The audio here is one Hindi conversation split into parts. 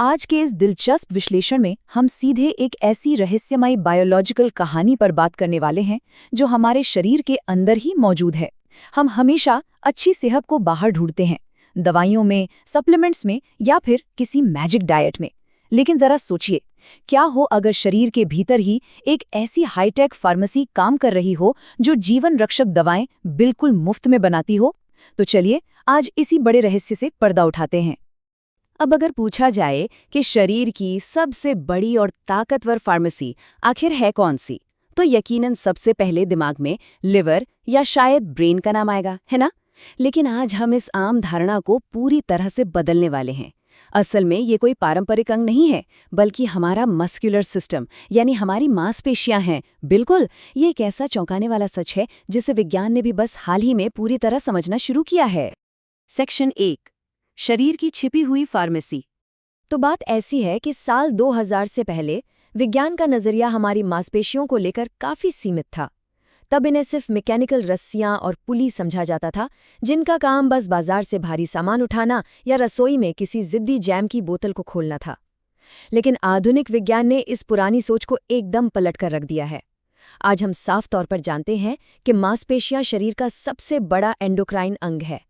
आज के इस दिलचस्प विश्लेषण में हम सीधे एक ऐसी रहस्यमयी बायोलॉजिकल कहानी पर बात करने वाले हैं जो हमारे शरीर के अंदर ही मौजूद है। हम हमेशा अच्छी सेहत को बाहर ढूंढते हैं, दवाइयों में, सप्लीमेंट्स में या फिर किसी मैजिक डाइट में। लेकिन जरा सोचिए, क्या हो अगर शरीर के भीतर ही एक ऐसी हाईटेक फार्मेसी काम कर रही हो जो जीवन रक्षक दवाएं बिल्कुल मुफ्त में बनाती हो। तो चलिए आज इसी बड़े रहस्य से पर्दा उठाते हैं। अब अगर पूछा जाए कि शरीर की सबसे बड़ी और ताकतवर फार्मेसी आखिर है कौन सी, तो यकीनन सबसे पहले दिमाग में लिवर या शायद ब्रेन का नाम आएगा, है ना? लेकिन आज हम इस आम धारणा को पूरी तरह से बदलने वाले हैं। असल में ये कोई पारंपरिक अंग नहीं है, बल्कि हमारा मस्कुलर सिस्टम यानी हमारी मांसपेशियां हैं। बिल्कुल, ये एक ऐसा चौंकाने वाला सच है जिसे विज्ञान ने भी बस हाल ही में पूरी तरह समझना शुरू किया है। सेक्शन 1, शरीर की छिपी हुई फार्मेसी। तो बात ऐसी है कि साल 2000 से पहले विज्ञान का नजरिया हमारी मांसपेशियों को लेकर काफी सीमित था। तब इन्हें सिर्फ मैकेनिकल रस्सियां और पुली समझा जाता था, जिनका काम बस बाजार से भारी सामान उठाना या रसोई में किसी जिद्दी जैम की बोतल को खोलना था। लेकिन आधुनिक विज्ञान ने इस पुरानी सोच को एकदम पलट कर रख दिया है। आज हम साफ तौर पर जानते हैं कि मांसपेशियां शरीर का सबसे बड़ा एंडोक्राइन अंग है,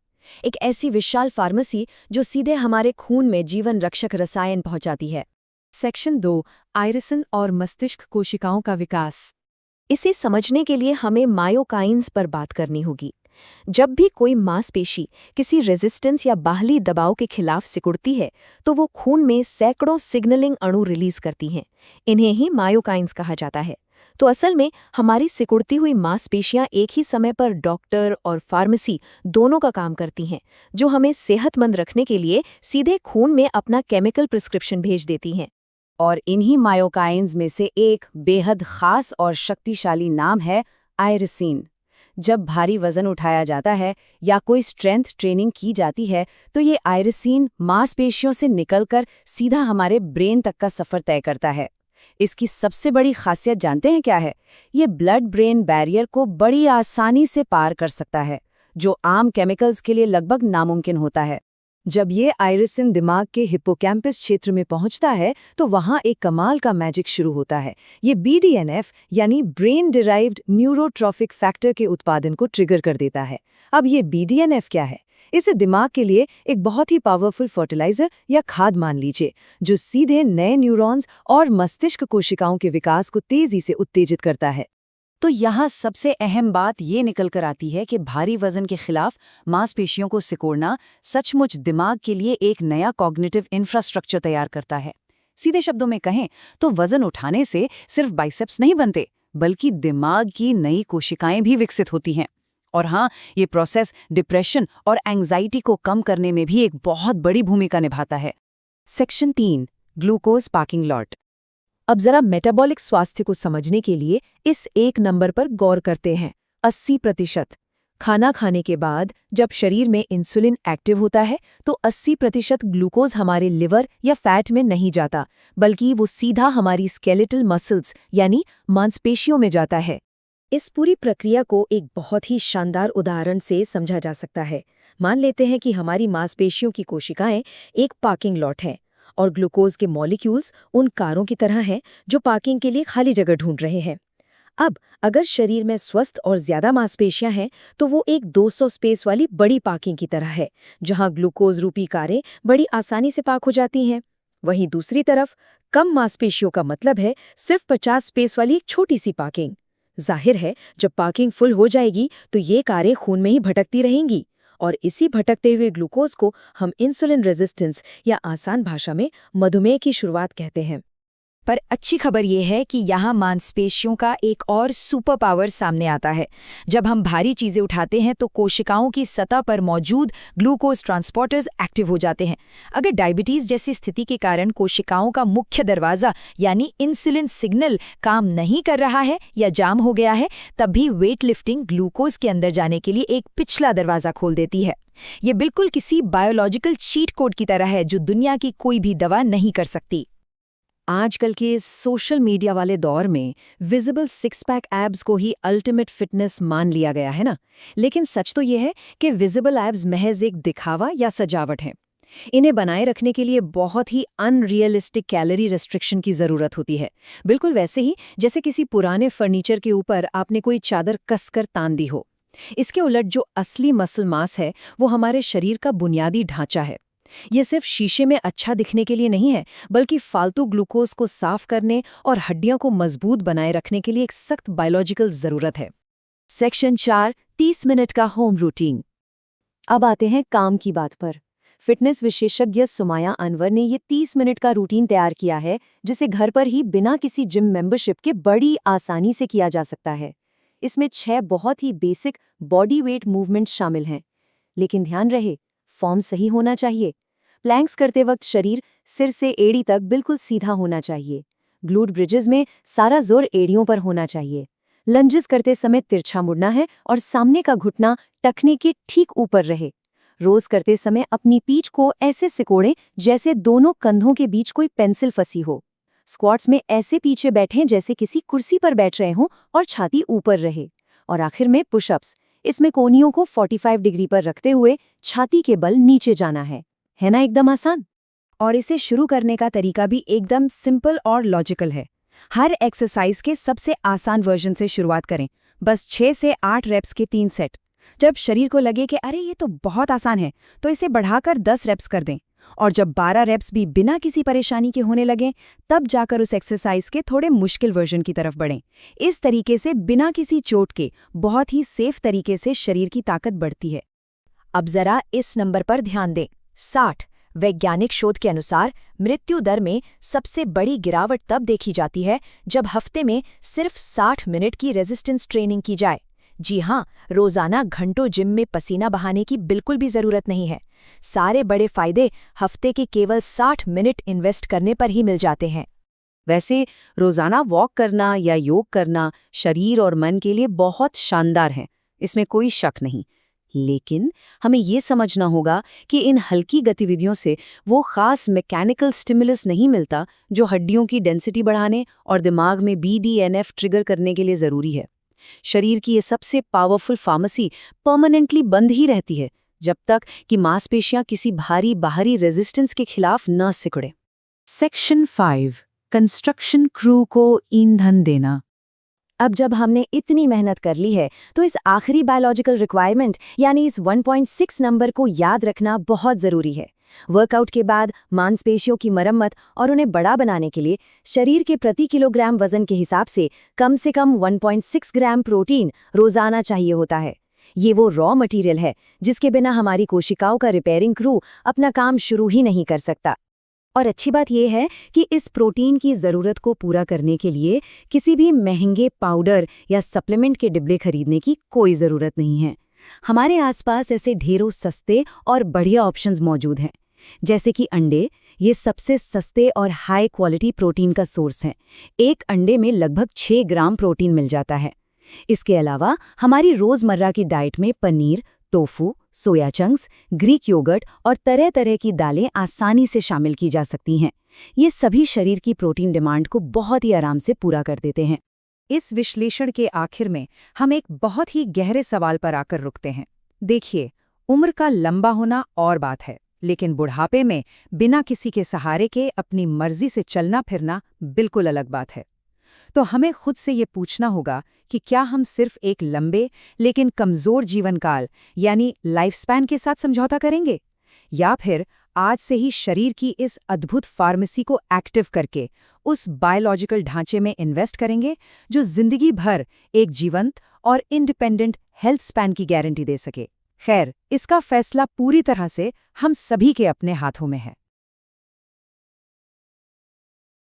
एक ऐसी विशाल फार्मेसी जो सीधे हमारे खून में जीवन रक्षक रसायन पहुंचाती है। सेक्शन 2, आयरिसन और मस्तिष्क कोशिकाओं का विकास। इसे समझने के लिए हमें मायोकाइन्स पर बात करनी होगी। जब भी कोई मांसपेशी किसी रेजिस्टेंस या बाहरी दबाव के खिलाफ सिकुड़ती है, तो वो खून में सैकड़ों सिग्नलिंग अणु रिलीज करती हैं। इन्हें ही मायोकाइन्स कहा जाता है। तो असल में हमारी सिकुड़ती हुई मांसपेशियां एक ही समय पर डॉक्टर और फार्मेसी दोनों का काम करती हैं, जो हमें सेहतमंद रखने के लिए सीधे खून में अपना केमिकल प्रिस्क्रिप्शन भेज देती हैं। और इन्हीं मायोकाइन्स में से एक बेहद खास और शक्तिशाली नाम है आयरिसिन। जब भारी वजन उठाया जाता है या कोई स्ट्रेंथ ट्रेनिंग की जाती है, तो ये आयरिसिन मांसपेशियों से निकलकर सीधा हमारे ब्रेन तक का सफ़र तय करता है। इसकी सबसे बड़ी खासियत जानते हैं क्या है? ये ब्लड ब्रेन बैरियर को बड़ी आसानी से पार कर सकता है, जो आम केमिकल्स के लिए लगभग नामुमकिन होता है। जब ये आयरिसिन दिमाग के हिप्पोकैम्पस क्षेत्र में पहुंचता है, तो वहां एक कमाल का मैजिक शुरू होता है। ये BDNF यानी ब्रेन डिराइव्ड न्यूरोट्रॉफिक फैक्टर के उत्पादन को ट्रिगर कर देता है। अब ये BDNF क्या है? इसे दिमाग के लिए एक बहुत ही पावरफुल फर्टिलाइजर या खाद मान लीजिए, जो सीधे नए न्यूरॉन्स और मस्तिष्क कोशिकाओं के विकास को तेजी से उत्तेजित करता है। तो यहाँ सबसे अहम बात ये निकल कर आती है कि भारी वजन के खिलाफ मांसपेशियों को सिकोड़ना सचमुच दिमाग के लिए एक नया कॉग्निटिव इंफ्रास्ट्रक्चर तैयार करता है। सीधे शब्दों में कहें तो वजन उठाने से सिर्फ बाइसेप्स नहीं बनते, बल्कि दिमाग की नई कोशिकाएं भी विकसित होती हैं। और हाँ, ये प्रोसेस डिप्रेशन और एंग्जाइटी को कम करने में भी एक बहुत बड़ी भूमिका निभाता है। Section 3, glucose parking lot. अब जरा मेटाबॉलिक स्वास्थ्य को समझने के लिए इस एक नंबर पर गौर करते हैं, 80%। खाना खाने के बाद जब शरीर में इंसुलिन एक्टिव होता है, तो 80% ग्लूकोज हमारे लिवर या फैट में नहीं जाता, बल्कि वो सीधा हमारी स्केलेटल मसल्स यानी मांसपेशियों में जाता है। इस पूरी प्रक्रिया को एक बहुत ही शानदार उदाहरण से समझा जा सकता है। मान लेते हैं कि हमारी मांसपेशियों की कोशिकाएं एक पार्किंग लॉट हैं और ग्लूकोज के मॉलिक्यूल्स उन कारों की तरह हैं जो पार्किंग के लिए खाली जगह ढूंढ रहे हैं। अब अगर शरीर में स्वस्थ और ज्यादा मांसपेशियां हैं, तो वो एक 200 स्पेस वाली बड़ी पार्किंग की तरह है, जहां ग्लूकोज रूपी कारें बड़ी आसानी से पार्क हो जाती हैं। वहीं दूसरी तरफ कम मांसपेशियों का मतलब है सिर्फ 50 स्पेस वाली एक छोटी सी पार्किंग। जाहिर है, जब पार्किंग फुल हो जाएगी तो ये कारें खून में ही भटकती रहेंगी, और इसी भटकते हुए ग्लूकोज को हम इंसुलिन रेजिस्टेंस या आसान भाषा में मधुमेह की शुरुआत कहते हैं। पर अच्छी खबर यह है कि यहाँ मांसपेशियों का एक और सुपर पावर सामने आता है। जब हम भारी चीजें उठाते हैं तो कोशिकाओं की सतह पर मौजूद ग्लूकोज ट्रांसपोर्टर्स एक्टिव हो जाते हैं। अगर डायबिटीज जैसी स्थिति के कारण कोशिकाओं का मुख्य दरवाजा यानी इंसुलिन सिग्नल काम नहीं कर रहा है या जाम हो गया है, तब भी वेट लिफ्टिंग ग्लूकोज के अंदर जाने के लिए एक पिछला दरवाजा खोल देती है। ये बिल्कुल किसी बायोलॉजिकल चीट कोड की तरह है जो दुनिया की कोई भी दवा नहीं कर सकती। आजकल के इस सोशल मीडिया वाले दौर में विजिबल सिक्स पैक एब्स को ही अल्टीमेट फिटनेस मान लिया गया है ना। लेकिन सच तो यह है कि विजिबल एब्स महज एक दिखावा या सजावट है। इन्हें बनाए रखने के लिए बहुत ही अनरियलिस्टिक कैलोरी रेस्ट्रिक्शन की ज़रूरत होती है, बिल्कुल वैसे ही जैसे किसी पुराने फर्नीचर के ऊपर आपने कोई चादर कसकर तान दी हो। इसके उलट जो असली मसल मास है वो हमारे शरीर का बुनियादी ढांचा है। ये सिर्फ शीशे में अच्छा दिखने के लिए नहीं है, बल्कि फालतू ग्लूकोज को साफ करने और हड्डियों को मजबूत बनाए रखने के लिए एक सख्त बायोलॉजिकल ज़रूरत है। सेक्शन 4, 30 मिनट का होम रूटीन। अब आते हैं काम की बात पर। फिटनेस विशेषज्ञ सुमाया अनवर ने ये 30 मिनट का रूटीन तैयार किया है, जिसे घर पर ही बिना किसी जिम मेंबरशिप के बड़ी आसानी से किया जा सकता है। इसमें 6 बहुत ही बेसिक बॉडी वेट मूवमेंट शामिल हैं। लेकिन ध्यान रहे, फॉर्म सही होना चाहिए। प्लैंक्स करते वक्त शरीर सिर से एड़ी तक बिल्कुल सीधा होना चाहिए। ग्लूट ब्रिजेस में सारा जोर एड़ियों पर होना चाहिए। लंजेस करते समय तिरछा मुड़ना है और सामने का घुटना टखने के ठीक ऊपर रहे। रोज करते समय अपनी पीठ को ऐसे सिकोड़ें जैसे दोनों कंधों के बीच कोई पेंसिल फंसी हो। स्क्वाट्स में ऐसे पीछे बैठें जैसे किसी कुर्सी पर बैठ रहे हों और छाती ऊपर रहे। और आखिर में पुशअप्स। इसमें कोहनियों को 45 डिग्री पर रखते हुए छाती के बल नीचे जाना है ना एकदम आसान? और इसे शुरू करने का तरीका भी एकदम सिंपल और लॉजिकल है। हर एक्सरसाइज के सबसे आसान वर्जन से शुरुआत करें। बस 6 से 8 रेप्स के 3 सेट। जब शरीर को लगे कि अरे ये तो बहुत आसान है, तो इसे बढ़ाकर 10 रेप्स कर दें। और जब 12 रेप्स भी बिना किसी परेशानी के होने लगें, तब जाकर उस एक्सरसाइज के थोड़े मुश्किल वर्जन की तरफ बढ़ें। इस तरीके से बिना किसी चोट के बहुत ही सेफ तरीके से शरीर की ताकत बढ़ती है। अब जरा इस नंबर पर ध्यान दें, 60। वैज्ञानिक शोध के अनुसार मृत्यु दर में सबसे बड़ी गिरावट तब देखी जाती है जब हफ्ते में सिर्फ 60 मिनट की रेजिस्टेंस ट्रेनिंग की जाए। जी हाँ, रोजाना घंटों जिम में पसीना बहाने की बिल्कुल भी जरूरत नहीं है। सारे बड़े फायदे हफ्ते के केवल 60 मिनट इन्वेस्ट करने पर ही मिल जाते हैं। वैसे रोजाना वॉक करना या योग करना शरीर और मन के लिए बहुत शानदार है, इसमें कोई शक नहीं। लेकिन हमें ये समझना होगा कि इन हल्की गतिविधियों से वो खास मैकेनिकल स्टिमुलस नहीं मिलता जो हड्डियों की डेंसिटी बढ़ाने और दिमाग में BDNF ट्रिगर करने के लिए ज़रूरी है। शरीर की ये सबसे पावरफुल फार्मेसी परमानेंटली बंद ही रहती है जब तक कि मांसपेशियां किसी भारी बाहरी रेजिस्टेंस के खिलाफ न सिकुड़े। सेक्शन 5, कंस्ट्रक्शन क्रू को ईंधन देना। अब जब हमने इतनी मेहनत कर ली है तो इस आखिरी बायोलॉजिकल रिक्वायरमेंट यानी इस 1.6 नंबर को याद रखना बहुत ज़रूरी है। वर्कआउट के बाद मांसपेशियों की मरम्मत और उन्हें बड़ा बनाने के लिए शरीर के प्रति किलोग्राम वजन के हिसाब से कम 1.6 ग्राम प्रोटीन रोजाना चाहिए होता है। ये वो रॉ मटेरियल है जिसके बिना हमारी कोशिकाओं का रिपेयरिंग क्रू अपना काम शुरू ही नहीं कर सकता। और अच्छी बात यह है कि इस प्रोटीन की ज़रूरत को पूरा करने के लिए किसी भी महंगे पाउडर या सप्लीमेंट के डिब्बे खरीदने की कोई ज़रूरत नहीं है। हमारे आसपास ऐसे ढेरों सस्ते और बढ़िया ऑप्शंस मौजूद हैं, जैसे कि अंडे। ये सबसे सस्ते और हाई क्वालिटी प्रोटीन का सोर्स हैं। एक अंडे में लगभग 6 ग्राम प्रोटीन मिल जाता है। इसके अलावा हमारी रोज़मर्रा की डाइट में paneer, tofu, soya chunks, Greek yogurt और तरह तरह की दालें आसानी से शामिल की जा सकती हैं। ये सभी शरीर की प्रोटीन डिमांड को बहुत ही आराम से पूरा कर देते हैं। इस विश्लेषण के आखिर में हम एक बहुत ही गहरे सवाल पर आकर रुकते हैं। देखिए, उम्र का लंबा होना और बात है, लेकिन बुढ़ापे में बिना किसी के सहारे के अपनी मर्जी से चलना फिरना बिल्कुल अलग बात है। तो हमें खुद से ये पूछना होगा कि क्या हम सिर्फ एक लंबे लेकिन कमज़ोर जीवन काल यानी लाइफ स्पैन के साथ समझौता करेंगे, या फिर आज से ही शरीर की इस अद्भुत फार्मेसी को एक्टिव करके उस बायोलॉजिकल ढांचे में इन्वेस्ट करेंगे जो जिंदगी भर एक जीवंत और इंडिपेंडेंट हेल्थ स्पैन की गारंटी दे सके। खैर, इसका फैसला पूरी तरह से हम सभी के अपने हाथों में है।